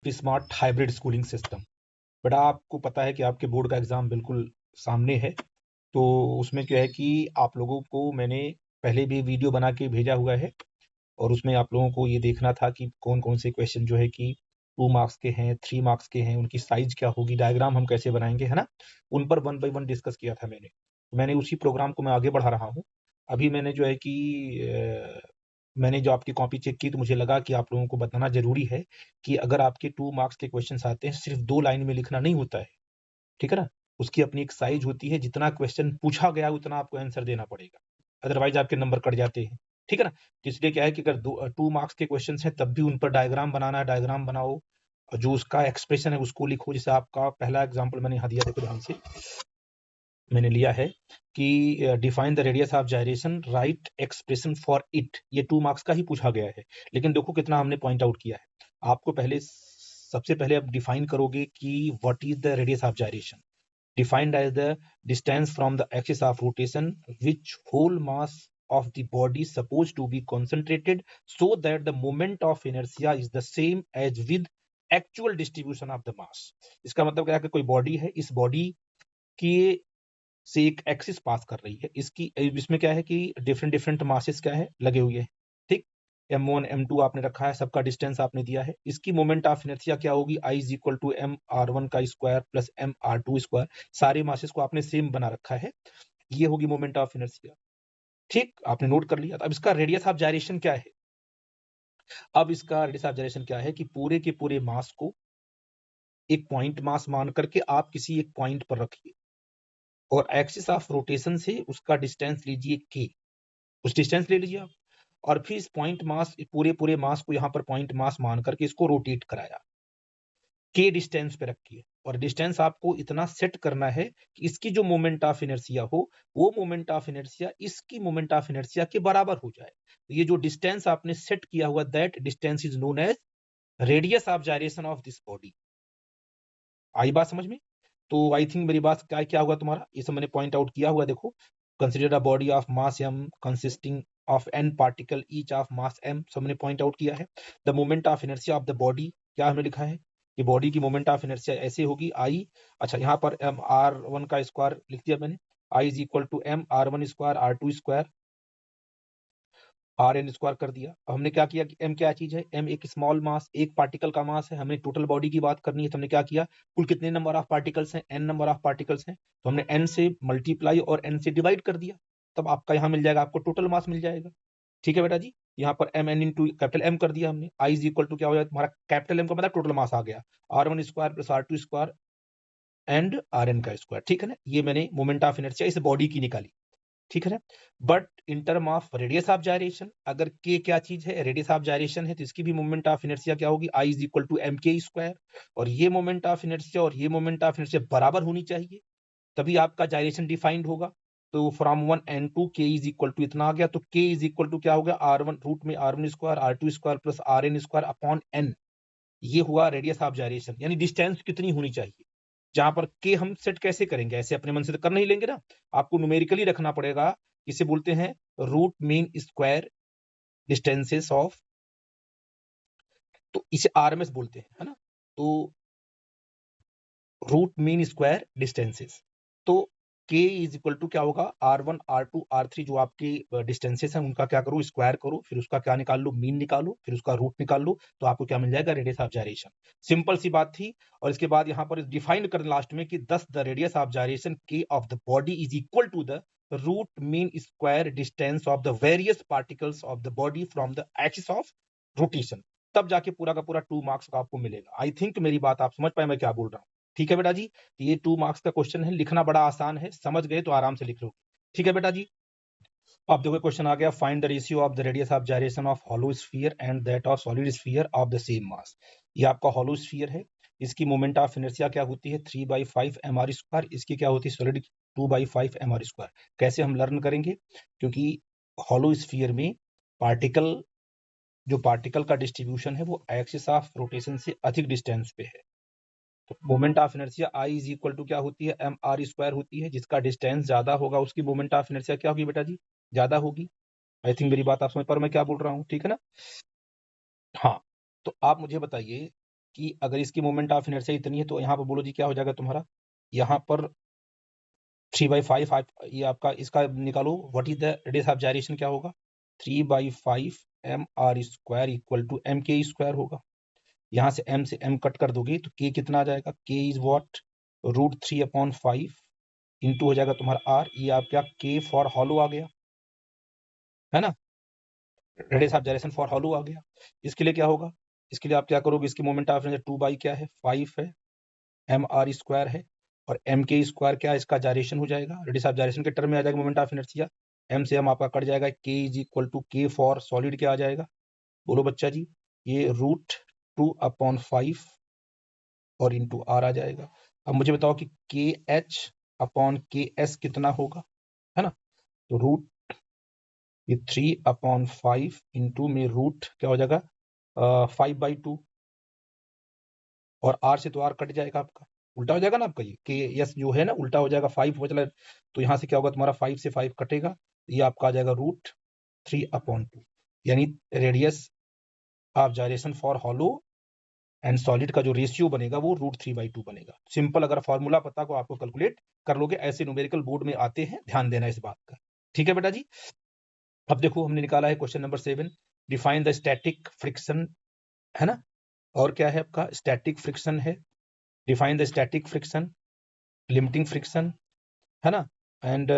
Smart hybrid schooling system. बेटा आपको पता है कि आपके बोर्ड का एग्जाम बिल्कुल सामने है, तो उसमें क्या है कि आप लोगों को मैंने पहले भी वीडियो बना के भेजा हुआ है और उसमें आप लोगों को ये देखना था कि कौन कौन से क्वेश्चन जो है कि 2 मार्क्स के हैं, 3 मार्क्स के हैं, उनकी साइज क्या होगी, डायग्राम हम कैसे बनाएंगे, है ना। उन पर 1 बाय 1 डिस्कस किया था मैंने उसी प्रोग्राम को मैं आगे बढ़ा रहा हूँ। अभी मैंने जो है कि मैंने जो आपकी कॉपी चेक की तो मुझे लगा कि आप लोगों को बताना जरूरी है कि अगर आपके 2 मार्क्स के क्वेश्चन आते हैं, सिर्फ 2 लाइन में लिखना नहीं होता है, ठीक है ना। उसकी अपनी एक साइज होती है, जितना क्वेश्चन पूछा गया उतना आपको आंसर देना पड़ेगा, अदरवाइज आपके नंबर कट जाते हैं, ठीक है ना। तो इसलिए क्या है कि अगर 2 मार्क्स के क्वेश्चन हैं तब भी उन पर डायग्राम बनाना है, डायग्राम बनाओ और जो उसका एक्सप्रेशन है उसको लिखो। जैसे आपका पहला एग्जाम्पल मैंने यहाँ दिया, देखो ध्यान से मैंने लिया है कि define the radius of gyration, right expression for it. ये 2 मार्क्स का ही पूछा गया है, लेकिन देखो कितना हमने पॉइंट आउट किया है। आपको पहले सबसे पहले आप डिफाइन करोगे कि what is the radius of gyration, defined as the distance from the axis of rotation which whole mass of the body supposed to be concentrated so that the moment of inertia is the same as with actual distribution of the mass। इसका मतलब क्या है कि कोई body है, इस body की से एक एक्सिस पास कर रही है, इसकी इसमें क्या है कि डिफरेंट डिफरेंट मासेस क्या है लगे हुए हैं, ठीक। m1 m2 आपने रखा है, सबका डिस्टेंस आपने दिया है। इसकी मोमेंट ऑफ इनर्शिया क्या होगी, I is equal to M R one का square plus M R two square. सारे मासेस को आपने सेम बना रखा है, ये होगी मोमेंट ऑफ इनर्शिया, ठीक। आपने नोट कर लिया। अब इसका रेडियस ऑफ जायरेशन क्या है, अब इसका रेडियस ऑफ जायरेशन क्या है कि पूरे के पूरे मास को एक पॉइंट मास मान करके आप किसी एक पॉइंट पर रखिए और एक्सिस ऑफ रोटेशन से उसका डिस्टेंस लीजिए के, उस डिस्टेंस ले लीजिए आप, और फिर इस पॉइंट मास, पूरे पूरे मास को यहाँ पर पॉइंट मास मान करके इसको रोटेट कराया, के डिस्टेंस पे रखिए। और डिस्टेंस आपको इतना सेट करना है कि इसकी जो मोमेंट ऑफ इनर्शिया हो वो मोमेंट ऑफ इनर्शिया इसकी मोमेंट ऑफ इनर्शिया के बराबर हो जाए। तो ये जो डिस्टेंस आपने सेट किया हुआ, that distance is known as radius of gyration of this body. आई बात समझ में? तो आई थिंक मेरी बात क्या क्या हुआ तुम्हारा, ये सब मैंने पॉइंट आउट किया हुआ। देखो, consider a body of mass m consisting of n particle each of mass m, सब मैंने पॉइंट आउट किया है। The moment of inertia of the body, क्या हमने लिखा है कि बॉडी की मोमेंट ऑफ इनर्शिया ऐसे होगी आई, अच्छा यहाँ पर m r1 का स्क्वायर लिख दिया मैंने, I is equal to m r1 square r2 square r n square कर दिया। अब हमने क्या किया कि m क्या चीज है, m एक स्मॉल मास, एक पार्टिकल का मास है, हमें टोटल बॉडी की बात करनी है। तो हमने क्या किया, कुल कितने नंबर ऑफ पार्टिकल्स हैं, n नंबर ऑफ पार्टिकल्स हैं, तो हमने n से मल्टीप्लाई और n से डिवाइड कर दिया, तब आपका यहाँ मिल जाएगा, आपको टोटल मास मिल जाएगा। ठीक है बेटा जी, यहाँ पर m n into capital M कर दिया हमने। I इज इक्वल टू क्या हो जाएगा तुम्हारा, कैपिटल M का मतलब टोटल मास आ गया, r1 square plus r2 square and rn का स्क्वायर, ठीक है ना। ये मैंने मोमेंट ऑफ इनर्शिया इस बॉडी की निकाली, ठीक है ना। But in term of radius of gyration, अगर के क्या चीज है, रेडियस ऑफ जायरेशन है, तो इसकी भी मोमेंट ऑफ इनर्शिया क्या होगी, I is equal to M के स्क्वायर। और ये मोमेंट ऑफ इनर्शिया और ये मोमेंट ऑफ इनर्शिया बराबर होनी चाहिए, तभी आपका जायरेशन डिफाइंड होगा। तो फ्रॉम 1 एन टू के इज इक्वल टू इतना आ गया, तो के इज इक्वल टू क्या हो गया, r1 रूट में r1 square r2 square plus rn square upon n। ये हुआ रेडियस ऑफ जायरेशन, यानी डिस्टेंस कितनी होनी चाहिए। जहां पर के हम सेट कैसे करेंगे, ऐसे अपने मन से तो कर नहीं लेंगे ना, आपको न्यूमेरिकली रखना पड़ेगा। इसे बोलते हैं root mean square distances of, तो इसे आरएमएस बोलते हैं, है ना। तो रूट मीन स्क्वायर डिस्टेंसेस, तो के इज इक्वल टू क्या होगा, r1 r2 r3 जो आपके डिस्टेंसेस हैं उनका क्या करो, स्क्वायर करो, फिर उसका क्या निकाल लो, मीन निकालो, फिर उसका रूट निकाल लो, तो आपको क्या मिल जाएगा, रेडियस ऑफ जायरेशन। सिंपल सी बात थी। और इसके बाद यहाँ पर डिफाइन कर लास्ट में कि thus the radius of gyration k of the body is equal to the root mean square distance of the various particles of the body from the axis of rotation. तब जाके पूरा का पूरा 2 marks का आपको मिलेगा। आई थिंक मेरी बात आप समझ पाए मैं क्या बोल रहा हूँ, ठीक है बेटा जी। ये 2 मार्क्स का क्वेश्चन है, लिखना बड़ा आसान है, समझ गए तो आराम से लिख लो, ठीक है बेटा जी। अब देखो क्वेश्चन आ गया, find the ratio of the radius of gyration of hollow sphere and that of solid sphere of the same mass. ये आपका हॉलो स्फीयर है, इसकी मोमेंट ऑफ इनर्शिया क्या होती है, 3/5 mr स्क्वायर, इसकी क्या होती है सॉलिड 2/5 mr स्क्वायर। कैसे हम लर्न करेंगे, क्योंकि हॉलो स्फीयर में पार्टिकल, जो पार्टिकल का डिस्ट्रीब्यूशन है वो एक्सिस ऑफ रोटेशन से अधिक डिस्टेंस पे है। तो moment of inertia I is equal to क्या होती है, एम आर स्क्वायर होती है, जिसका डिस्टेंस ज्यादा होगा उसकी मोमेंट ऑफ इनर्शिया क्या होगी बेटा जी, ज्यादा होगी। आई थिंक मेरी बात आप समझ पर मैं क्या बोल रहा हूँ, ठीक है ना। हाँ, तो आप मुझे बताइए कि अगर इसकी मोमेंट ऑफ इनर्शिया इतनी है तो यहाँ पर बोलो जी क्या हो जाएगा तुम्हारा, यहाँ पर 3/5 ये आपका इसका निकालो, what is the radius of gyration क्या होगा, 3/5 mr² इक्वल टू एम के स्क्वायर होगा। यहाँ से m से m कट कर दोगे तो k कितना आ जाएगा, k इज व्हाट, √3/5 इंटू हो जाएगा तुम्हारा r, ये आपका k फॉर हॉलो आ गया, है ना, radius of gyration for hollow आ गया। इसके लिए क्या होगा, इसके लिए आप क्या करोगे, इसकी मोमेंट ऑफ इनर्शिया 2 क्या है 5 है, mr² है, और m के स्क्वायर क्या है, इसका जाइरेशन हो जाएगा, रेडियस ऑफ जाइरेशन के टर्म में आ जाएगा मोमेंट ऑफ इनर्शिया, m से m आपका कट जाएगा, k is equal to k for solid क्या आ जाएगा, बोलो बच्चा जी, ये √2/5 और इंटू r आ जाएगा। अब मुझे बताओ कि KH/KS कितना होगा, है ना, तो रूट ये 3/5 इंटू में रूट क्या हो जाएगा 5/2, और r से तो r कट जाएगा, आपका उल्टा हो जाएगा ना, आपका ये KS जो है ना उल्टा हो जाएगा, 5 हो चला, तो यहाँ से क्या होगा तुम्हारा 5 से 5 कटेगा, ये आपका आ जाएगा √3/2, यानी radius of gyration for hollow and solid का जो रेशियो बनेगा वो √3/2 बनेगा। सिंपल, अगर फॉर्मूला पता को आपको कैलकुलेट कर लोगे, ऐसे न्यूमेरिकल बोर्ड में आते हैं, ध्यान देना इस बात का, ठीक है बेटा जी। अब देखो हमने निकाला है question number 7, define the static friction, है ना, और क्या है आपका स्टैटिक फ्रिक्शन है, define the static friction, limiting friction, है ना, and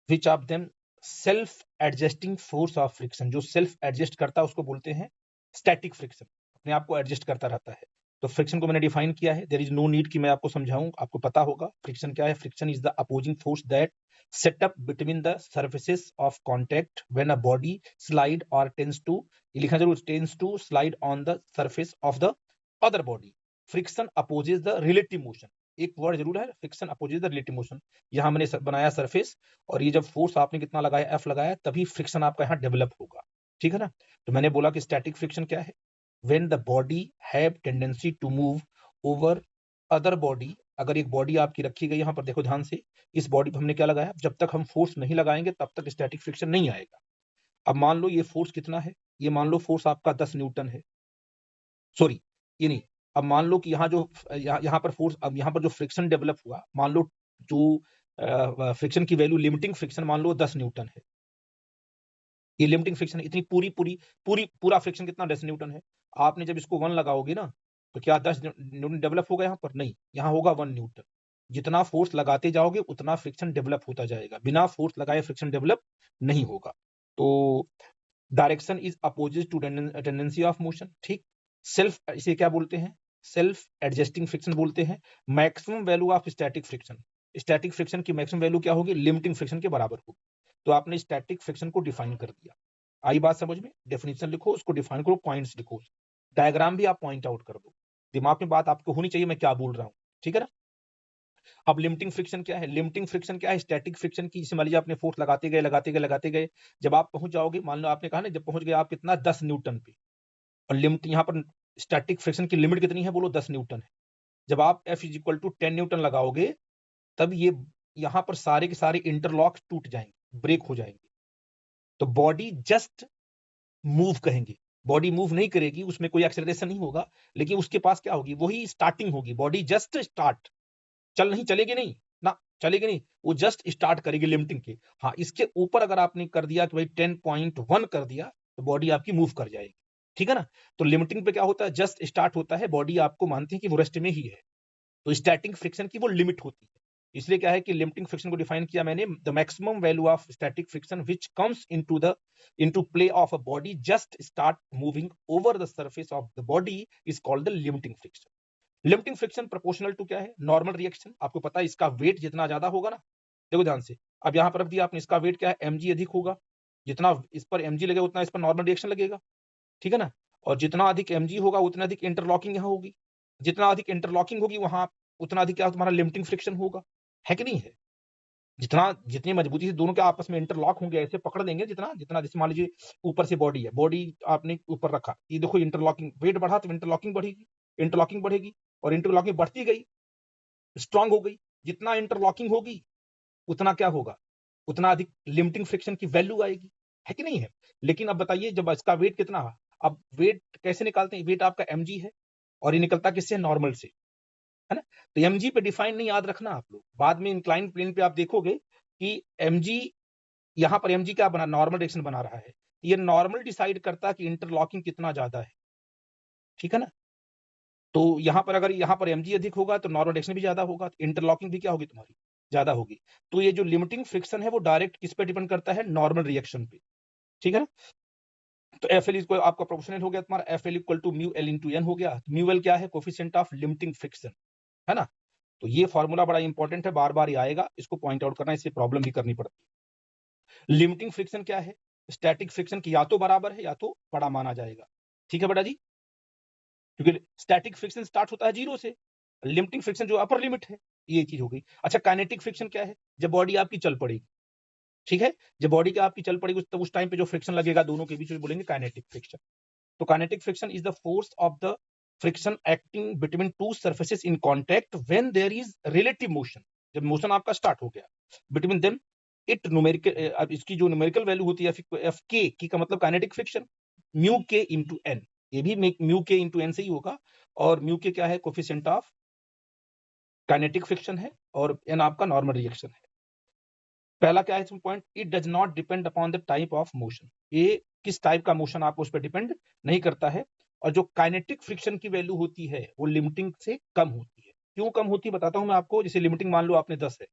which of them self adjusting force of friction, जो सेल्फ एडजस्ट करता है उसको बोलते हैं स्टैटिक फ्रिक्शन, अपने आप को एडजस्ट करता रहता है। तो फ्रिक्शन को मैंने डिफाइन किया है, देयर इज नो नीड कि मैं आपको समझाऊं, आपको पता होगा फ्रिक्शन क्या है। Friction is the opposing force that set up between the surfaces of contact when a body slide or tends to, ये लिखना जरूर, tends to slide on the surface of the other body. Friction opposes the relative motion, एक word जरूर है, friction opposes the relative motion. यहाँ मैंने बनाया surface, और ये जब फोर्स आपने कितना लगाया, F लगाया, तभी फ्रिक्शन आपका यहाँ डेवलप होगा, ठीक है ना। तो मैंने बोला कि स्टैटिक फ्रिक्शन क्या है, when the body have tendency to move over other body, अगर एक बॉडी आपकी रखी गई, यहाँ पर देखो ध्यान से, इस बॉडी पर हमने क्या लगाया, जब तक हम फोर्स नहीं लगाएंगे तब तक स्टैटिक फ्रिक्शन नहीं आएगा। अब मान लो ये फोर्स कितना है, ये मान लो फोर्स आपका 10 न्यूटन है, सॉरी ये नहीं, अब मान लो कि यहाँ जो यहाँ पर फोर्स, अब यहाँ पर जो फ्रिक्शन डेवलप हुआ, मान लो जो फ्रिक्शन की वैल्यू लिमिटिंग फ्रिक्शन मान लो 10 न्यूटन है, ये लिमिटिंग फ्रिक्शन, इतनी पूरा फ्रिक्शन कितना 10 न्यूटन है। आपने जब इसको 1 लगाओगे ना, तो क्या 10 न्यूटन डेवलप होगा, यहाँ पर नहीं, यहाँ होगा 1 न्यूटन। जितना फोर्स लगाते जाओगे उतना फ्रिक्शन डेवलप होता जाएगा, बिना फोर्स लगाए फ्रिक्शन डेवलप नहीं होगा। तो direction is opposite to tendency of motion, ठीक। सेल्फ, इसे क्या बोलते हैं, सेल्फ एडजस्टिंग फ्रिक्शन बोलते हैं। Maximum value of static friction, static friction की मैक्सिमम वैल्यू क्या होगी, लिमिटिंग फ्रिक्शन के बराबर होगी। तो आपने स्टैटिक फ्रिक्शन को डिफाइन कर दिया, आई बात समझ में, डेफिनेशन लिखो, उसको डिफाइन करो, पॉइंट्स लिखो, डायग्राम भी आप पॉइंट आउट कर दो, दिमाग में बात आपको होनी चाहिए मैं क्या बोल रहा हूँ, ठीक है ना। अब लिमिटिंग फ्रिक्शन क्या है, लिमिटिंग फ्रिक्शन क्या है, स्टैटिक फ्रिक्शन की, मान लीजिए आपने फोर्स लगाते गए, जब आप पहुंच जाओगे, मान लो आपने कहा ना, जब पहुंच गए आप कितना 10 न्यूटन पे, और लिमिट यहाँ पर स्टैटिक फ्रिक्शन की लिमिट कितनी है, बोलो 10 न्यूटन है। जब आप F is equal to 10 newton लगाओगे, तब ये यहाँ पर सारे के सारे इंटरलॉक टूट जाएंगे, ब्रेक हो जाएंगे, तो बॉडी जस्ट मूव कहेंगे, बॉडी मूव नहीं करेगी, उसमें कोई एक्सेलरेशन नहीं होगा, लेकिन उसके पास क्या होगी, वही स्टार्टिंग होगी, बॉडी जस्ट स्टार्ट, चलेगी नहीं ना, चलेगी नहीं, वो जस्ट स्टार्ट करेगी लिमिटिंग के। हाँ, इसके ऊपर अगर आपने कर दिया कि भाई 10.1 कर दिया, तो बॉडी आपकी मूव कर जाएगी, ठीक है ना। तो लिमिटिंग पे क्या होता है, जस्ट स्टार्ट होता है, बॉडी आपको मानती है कि वो रेस्ट में ही है, तो स्टैटिक फ्रिक्शन की वो लिमिट होती है। इसलिए क्या है कि लिमिटिंग फ्रिक्शन को डिफाइन किया मैंने, the maximum value of static friction which comes into play of a body just start moving over the surface of the body is called the limiting friction. Limiting friction proportional to क्या है, normal reaction, आपको पता है इसका wait जितना ज्यादा होगा ना, देखो ध्यान से, अब यहाँ पर रख दिया आपने, इसका वेट क्या है, mg अधिक होगा, जितना इस पर mg लगेगा उतना इस पर नॉर्मल रिएक्शन लगेगा, ठीक है ना, और जितना अधिक mg होगा उतना अधिक इंटरलॉकिंग यहाँ होगी, जितना अधिक इंटरलॉकिंग होगी वहां उतना अधिक क्या तुम्हारा लिमिटिंग फ्रिक्शन होगा, है कि नहीं है। जितनी मजबूती से दोनों के आपस में इंटरलॉक होंगे, ऐसे पकड़ देंगे, जितना जितना जैसे मान लीजिए ऊपर से बॉडी है, बॉडी आपने ऊपर रखा, ये देखो इंटरलॉकिंग, वेट बढ़ा तो इंटरलॉकिंग बढ़ेगी, और इंटरलॉकिंग बढ़ती गई, स्ट्रांग हो गई, जितना इंटरलॉकिंग होगी उतना क्या होगा, उतना अधिक लिमिटिंग फ्रिक्शन की वैल्यू आएगी, है कि नहीं है। लेकिन अब बताइए, जब इसका वेट कितना है, अब वेट कैसे निकालते हैं, वेट आपका mg है, और ये निकलता किससे, नॉर्मल से, है ना। तो mg पे डिफाइन नहीं याद रखना आप लोग, बाद में इंक्लाइन प्लेन पे आप देखोगे कि mg, यहां पर mg क्या बना, नॉर्मल डायरेक्शन बना रहा है, ये नॉर्मल डिसाइड करता है कि इंटरलॉकिंग कितना ज्यादा है, ठीक है ना। तो यहां पर अगर यहां पर mg अधिक होगा तो नॉर्मल डायरेक्शन भी ज्यादा होगा, तो इंटरलॉकिंग भी क्या होगी तुम्हारी, ज्यादा होगी। तो ये जो लिमिटिंग फ्रिक्शन है वो डायरेक्ट किस पे डिपेंड करता है, नॉर्मल रिएक्शन पे, ठीक है ना। तो एफ एल इक्वल आपका प्रोपोर्शनल हो गया तुम्हारा, F L equal to mu L into N हो गया। म्यू एल क्या है, कोफिशिएंट ऑफ लिमिटिंग फ्रिक्शन, है ना। तो ये फॉर्मूला बड़ा इंपॉर्टेंट है, बार बार ही आएगा, इसको पॉइंट आउट करना, इससे प्रॉब्लम भी करनी पड़ती है। लिमिटिंग फ्रिक्शन क्या है, स्टैटिक फ्रिक्शन की या तो बराबर है या तो बड़ा माना जाएगा, ठीक है बेटा जी, क्योंकि स्टैटिक फ्रिक्शन स्टार्ट होता है जीरो से, लिमिटिंग फ्रिक्शन जो अपर लिमिट है, ये चीज हो गई। अच्छा, काइनेटिक फ्रिक्शन क्या है, जब बॉडी आपकी चल पड़ेगी, ठीक है, जब बॉडी की आपकी चल पड़ेगी तब उस टाइम पे जो फ्रिक्शन लगेगा दोनों के बीच में बोलेंगे काइनेटिक फ्रिक्शन। तो kinetic friction is the force of the friction acting between two surfaces in contact when there is relative motion, जब मोशन आपका स्टार्ट हो गया बिटवीन देम, इट न्यूमेरिकल, अब इसकी जो न्यूमेरिकल वैल्यू होती है एफ के की का मतलब काइनेटिक फ्रिक्शन, म्यू के इंटू एन, ये भी म्यू के इंटू एन से ही होगा, और म्यू के क्या है, कोफिशिएंट ऑफ काइनेटिक फ्रिक्शन है, और एन आपका नॉर्मल रिएक्शन है। पहला क्या है इसमें point, it does not depend upon the type of motion, ये किस टाइप का मोशन आपको उस पर डिपेंड नहीं करता है। और जो काइनेटिक फ्रिक्शन की वैल्यू होती है वो लिमिटिंग से कम होती है। क्यों कम होती है बताता हूं मैं आपको। जैसे लिमिटिंग मान लो आपने 10 है,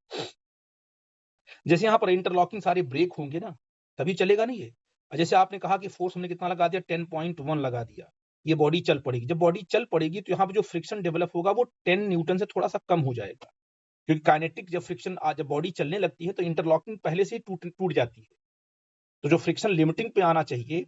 जैसे यहाँ पर इंटरलॉकिंग सारे ब्रेक होंगे ना तभी चलेगा नहीं ये। जैसे आपने कहा कि फोर्स हमने कितना लगा दिया, 10.1 लगा दिया, ये बॉडी चल पड़ेगी, जब बॉडी चल पड़ेगी तो यहाँ पे जो फ्रिक्शन डेवलप होगा वो 10 न्यूटन से थोड़ा सा कम हो जाएगा, क्योंकि काइनेटिक जब फ्रिक्शन जब बॉडी चलने लगती है तो इंटरलॉकिंग पहले से ही टूट जाती है। तो जो फ्रिक्शन लिमिटिंग पे आना चाहिए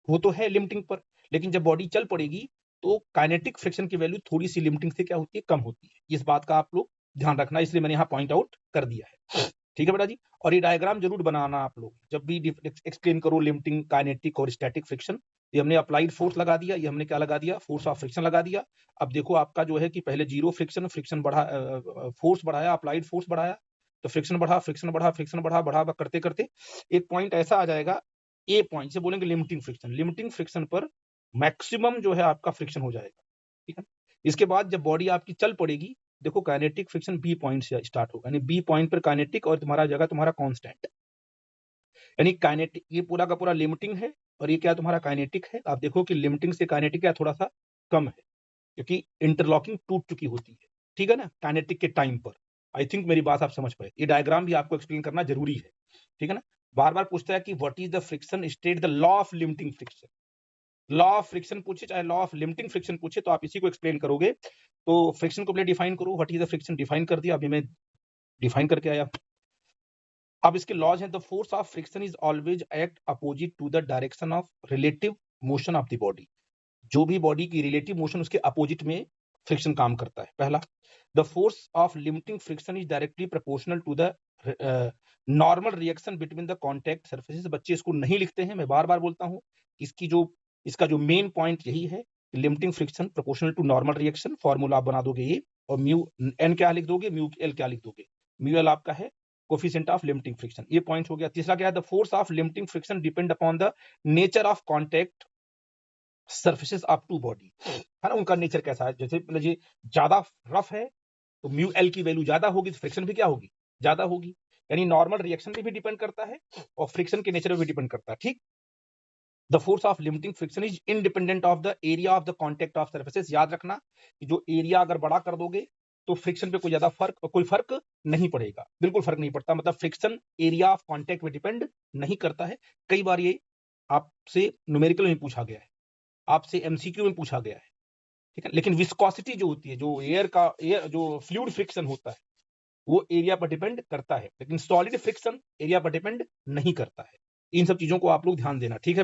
वो तो है लिमिटिंग पर, लेकिन जब बॉडी चल पड़ेगी तो काइनेटिक फ्रिक्शन की वैल्यू थोड़ी सी लिमिटिंग से क्या होती है, कम होती है। इस बात का आप लोग ध्यान रखना, इसलिए मैंने यहाँ पॉइंट आउट कर दिया है, ठीक है बेटा जी। और ये डायग्राम जरूर बनाना आप लोग जब भी एक्सप्लेन करो लिमिटिंग, काइनेटिक और स्टैटिक फ्रिक्शन। ये हमने अप्लाइड फोर्स लगा दिया, ये हमने क्या लगा दिया, फोर्स ऑफ फ्रिक्शन लगा दिया। अब देखो आपका जो है कि पहले जीरो फ्रिक्शन, फ्रिक्शन बढ़ा, फोर्स बढ़ाया, अप्लाइड फोर्स बढ़ाया, तो फ्रिक्शन बढ़ा, फ्रिक्शन बढ़ा, फ्रिक्शन बढ़ा, बढ़ा करते करते एक पॉइंट ऐसा आ जाएगा, ए पॉइंट से बोलेंगे लिमिटिंग फ्रिक्शन। लिमिटिंग फ्रिक्शन पर मैक्सिमम जो है आपका फ्रिक्शन हो जाएगा, ठीक है। इसके बाद जब बॉडी आपकी चल पड़ेगी, देखो काइनेटिक फ्रिक्शन बी पॉइंट से स्टार्ट होगा, यानी बी पॉइंट पर काइनेटिक और तुम्हारा जगह तुम्हारा कांस्टेंट, यानी काइनेटिक ये पूरा का पूरा लिमिटिंग है और ये क्या तुम्हारा काइनेटिक है। आप देखो कि लिमिटिंग से काइनेटिक क्या थोड़ा सा कम है, क्योंकि इंटरलॉकिंग टूट चुकी होती है, ठीक है ना, काइनेटिक के टाइम पर। आई थिंक मेरी बात आप समझ पाए, ये डायग्राम भी आपको एक्सप्लेन करना जरूरी है, ठीक है ना। बार बार पूछता है कि what is the friction, state the law of limiting friction. Law of friction पूछे चाहे लॉ ऑफ लिमिटिंग फ्रिक्शन पूछे तो आप इसी को एक्सप्लेन करोगे। तो फ्रिक्शन को पहले डिफाइन करो, what is the friction define कर दिया, अभी मैं डिफाइन करके आया। अब इसके लॉज हैं, the force of friction is always act opposite to the direction of relative motion of the body. जो भी बॉडी की रिलेटिव मोशन उसके अपोजिट में फ्रिक्शन काम करता है, पहला। The force of limiting friction is directly proportional to the normal reaction between the contact surfaces. बच्चे इसको नहीं लिखते हैं, मैं बार बार बोलता हूं, इसका जो मेन पॉइंट यही है, limiting friction proportional to normal reaction, formula आप बना दोगे ये, और म्यू एन क्या लिख दोगे, म्यू एल क्या लिख दोगे, म्यू एल आपका है कोफिशिएंट ऑफ लिमिटिंग फ्रिक्शन, ये पॉइंट हो गया। तीसरा क्या है, the force of limiting friction depend upon the nature of contact surfaces of two body, है ना, उनका नेचर कैसा है। जैसे ये ज्यादा रफ है तो म्यू एल की वैल्यू ज्यादा होगी, तो फ्रिक्शन भी क्या होगी, ज्यादा होगी। यानी नॉर्मल रिएक्शन पे भी डिपेंड करता है और फ्रिक्शन के नेचर पे भी डिपेंड करता है, ठीक। The force of limiting friction is independent of the area of the contact of surfaces. याद रखना कि जो एरिया अगर बड़ा कर दोगे तो फ्रिक्शन पे कोई फर्क नहीं पड़ेगा, बिल्कुल फर्क नहीं पड़ता। मतलब फ्रिक्शन एरिया ऑफ कॉन्टैक्ट पे डिपेंड नहीं करता है। कई बार ये आपसे न्यूमेरिकल में पूछा गया है, आपसे एमसीक्यू में पूछा गया है, ठीक है। लेकिन विस्कोसिटी जो होती है, जो एयर जो फ्लूइड फ्रिक्शन होता है, वो एरिया पर डिपेंड करता है, लेकिन सॉलिड फ्रिक्शन एरिया पर डिपेंड नहीं करता है। इन सब चीजों को आप लोग ध्यान देना, ठीक है बेटा।